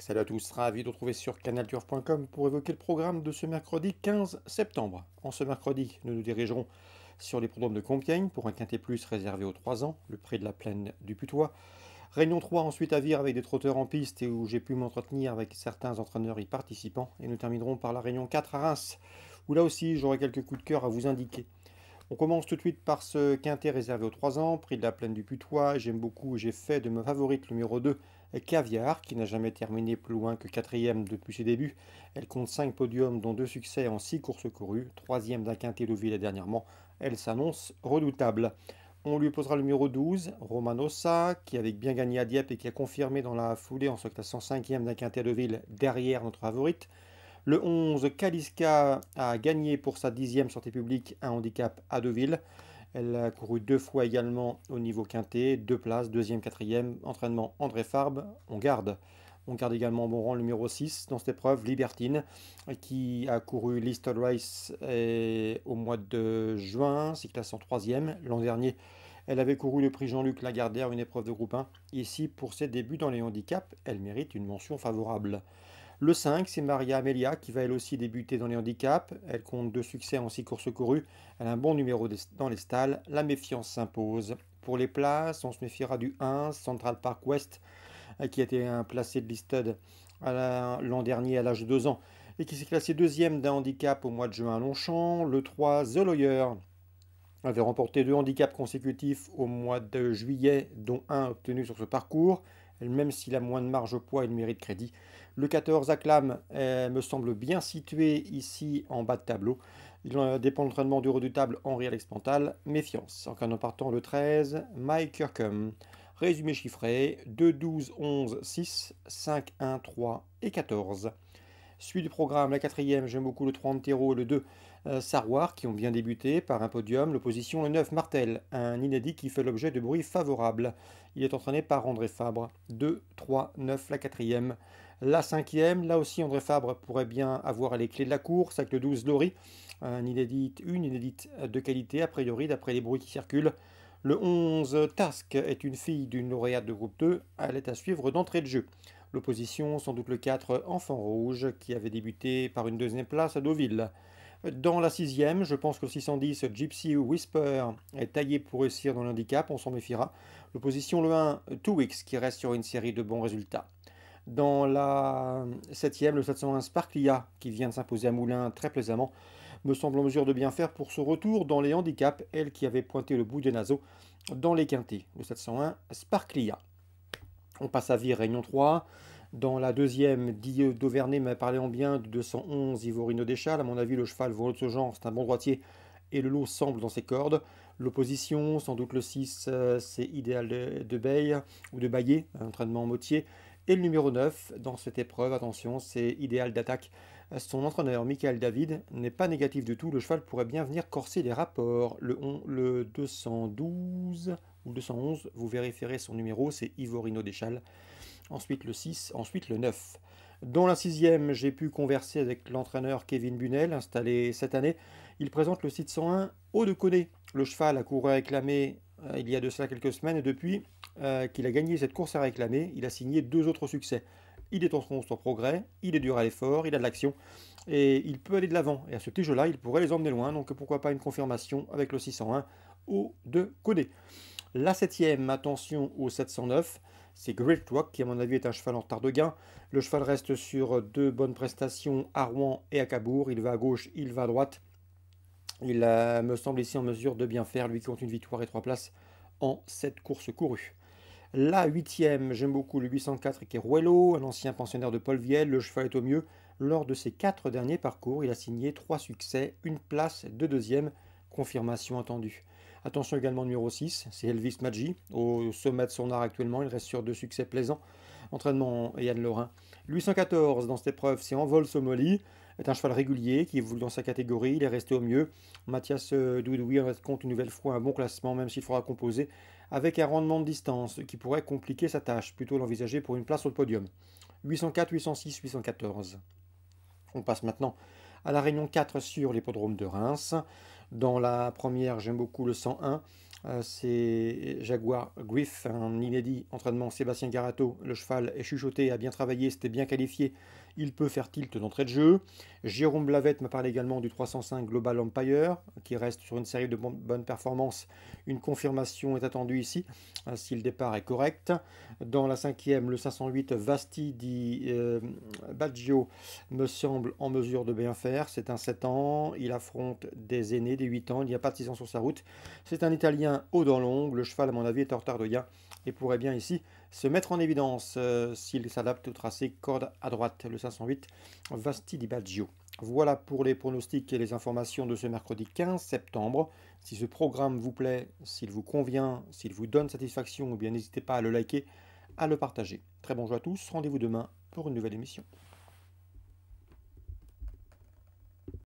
Salut à tous, ravi de retrouver sur canalturf.com pour évoquer le programme de ce mercredi 15 septembre. En ce mercredi, nous nous dirigerons sur l'hippodrome de Compiègne pour un quintet plus réservé aux 3 ans, le prix de la plaine du Putois. Réunion 3 ensuite à Vire avec des trotteurs en piste et où j'ai pu m'entretenir avec certains entraîneurs y participants. Et nous terminerons par la Réunion 4 à Reims, où là aussi j'aurai quelques coups de cœur à vous indiquer. On commence tout de suite par ce quintet réservé aux 3 ans, prix de la plaine du Putois. J'aime beaucoup et j'ai fait de ma favorite le numéro 2, Caviar, qui n'a jamais terminé plus loin que 4e depuis ses débuts. Elle compte 5 podiums, dont 2 succès en 6 courses courues, 3e d'un quintet Deauville dernièrement. Elle s'annonce redoutable. On lui posera le numéro 12, Romanosa, qui avait bien gagné à Dieppe et qui a confirmé dans la foulée en se classant 5e d'un quintet Deauville derrière notre favorite. Le 11, Kaliska a gagné pour sa 10e sortie publique un handicap à Deauville. Elle a couru 2 fois également au niveau quintet, 2 places, 2e, 4e, entraînement André Farbe. On garde également en bon rang le numéro 6 dans cette épreuve, Libertine, qui a couru Listed Race au mois de juin, s'est classée en 3e. L'an dernier, elle avait couru le prix Jean-Luc Lagardère, une épreuve de groupe 1. Ici, pour ses débuts dans les handicaps, elle mérite une mention favorable. Le 5, c'est Maria Amelia qui va elle aussi débuter dans les handicaps. Elle compte 2 succès en 6 courses courues. Elle a un bon numéro dans les stalles. La méfiance s'impose. Pour les places, on se méfiera du 1, Central Park West, qui a été un placé de listed l'an dernier à l'âge de 2 ans et qui s'est classé 2e d'un handicap au mois de juin à Longchamp. Le 3, The Lawyer, avait remporté 2 handicaps consécutifs au mois de juillet, dont un obtenu sur ce parcours. Même s'il a moins de marge au poids, il mérite crédit. Le 14, Acclam, me semble bien situé ici en bas de tableau. Il dépend de l'entraînement du redoutable Henri-Alex Pantal. Méfiance. En cas de partant, le 13, Mike Kirkham. Résumé chiffré, 2, 12, 11, 6, 5, 1, 3 et 14. Suite du programme, la 4e, j'aime beaucoup le 3 Antero et le 2 Sarwar qui ont bien débuté par un podium. L'opposition, le 9 Martel, un inédit qui fait l'objet de bruits favorables. Il est entraîné par André Fabre. 2, 3, 9, la 4e. La 5e, là aussi André Fabre pourrait bien avoir les clés de la course avec le 12 Lori, une inédite de qualité a priori d'après les bruits qui circulent. Le 11 Task est une fille d'une lauréate de groupe 2, elle est à suivre d'entrée de jeu. L'opposition, sans doute le 4 Enfant Rouge, qui avait débuté par une 2e place à Deauville. Dans la 6e, je pense que le 610 Gypsy Whisper est taillé pour réussir dans l'handicap, on s'en méfiera. L'opposition, le 1 Two Weeks, qui reste sur une série de bons résultats. Dans la 7e, le 701 Sparklia, qui vient de s'imposer à Moulins très plaisamment, me semble en mesure de bien faire pour ce retour dans les handicaps, elle qui avait pointé le bout des naseaux dans les quintés. Le 701 Sparklia. On passe à Vire, Réunion 3. Dans la 2e, Dieu d'Auvernay m'a parlé en bien du 211 Ivorino Deschal. À mon avis, le cheval vaut de ce genre, c'est un bon droitier et le lot semble dans ses cordes. L'opposition, sans doute le 6, c'est Idéal de Bay ou de Baillet, un entraînement en motier. Et le numéro 9 dans cette épreuve, attention, c'est Idéal d'attaque. Son entraîneur, Michael David, n'est pas négatif du tout. Le cheval pourrait bien venir corser les rapports. Le 212 ou 211, vous vérifierez son numéro, c'est Ivorino Deschal. Ensuite le 6, ensuite le 9. Dans la 6e, j'ai pu converser avec l'entraîneur Kevin Bunel, installé cette année. Il présente le site 101 Haut de Coné. Le cheval a couru à réclamer il y a de cela quelques semaines et depuis qu'il a gagné cette course à réclamer, il a signé 2 autres succès. Il est en constant progrès, il est dur à l'effort, il a de l'action et il peut aller de l'avant. Et à ce petit jeu-là, il pourrait les emmener loin, donc pourquoi pas une confirmation avec le 601 Haut de Coné. La 7e, attention au 709, c'est Great Rock qui à mon avis est un cheval en retard de gain. Le cheval reste sur 2 bonnes prestations à Rouen et à Cabourg. Il va à gauche, il va à droite. Il me semble ici en mesure de bien faire. Lui compte une victoire et 3 places en 7 courses courues. La 8e, j'aime beaucoup le 804 qui est Ruello, un ancien pensionnaire de Paul Vielle. Le cheval est au mieux. Lors de ses 4 derniers parcours, il a signé 3 succès, une place de 2e. Confirmation attendue. Attention également numéro 6, c'est Elvis Maggi, au sommet de son art actuellement, il reste sur 2 succès plaisants. Entraînement Yann Lorrain. 814 dans cette épreuve, c'est Envol Somoli, est un cheval régulier qui évolue dans sa catégorie, il est resté au mieux. Mathias Doudoui en compte une nouvelle fois un bon classement, même s'il faudra composer avec un rendement de distance qui pourrait compliquer sa tâche, plutôt l'envisager pour une place sur le podium. 804, 806, 814. On passe maintenant à la Réunion 4 sur l'hippodrome de Reims. Dans la première, j'aime beaucoup le 101, C'est Jaguar Griff, un inédit entraînement. Sébastien Garato, le cheval est chuchoté, a bien travaillé, c'était bien qualifié. Il peut faire tilt d'entrée de jeu. Jérôme Blavette m'a parlé également du 305 Global Empire, qui reste sur une série de bonnes performances. Une confirmation est attendue ici, si le départ est correct. Dans la cinquième, le 508 Vasti di Baggio me semble en mesure de bien faire. C'est un 7 ans, il affronte des aînés, des 8 ans, il n'y a pas de 6 ans sur sa route. C'est un Italien haut dans l'ongle, le cheval à mon avis est en retard de gain et pourrait bien ici se mettre en évidence s'il s'adapte au tracé corde à droite, le 508 Vasti di Baggio. Voilà pour les pronostics et les informations de ce mercredi 15 septembre. Si ce programme vous plaît, s'il vous convient, s'il vous donne satisfaction, eh bien n'hésitez pas à le liker, à le partager. Très bon jeu à tous, rendez-vous demain pour une nouvelle émission.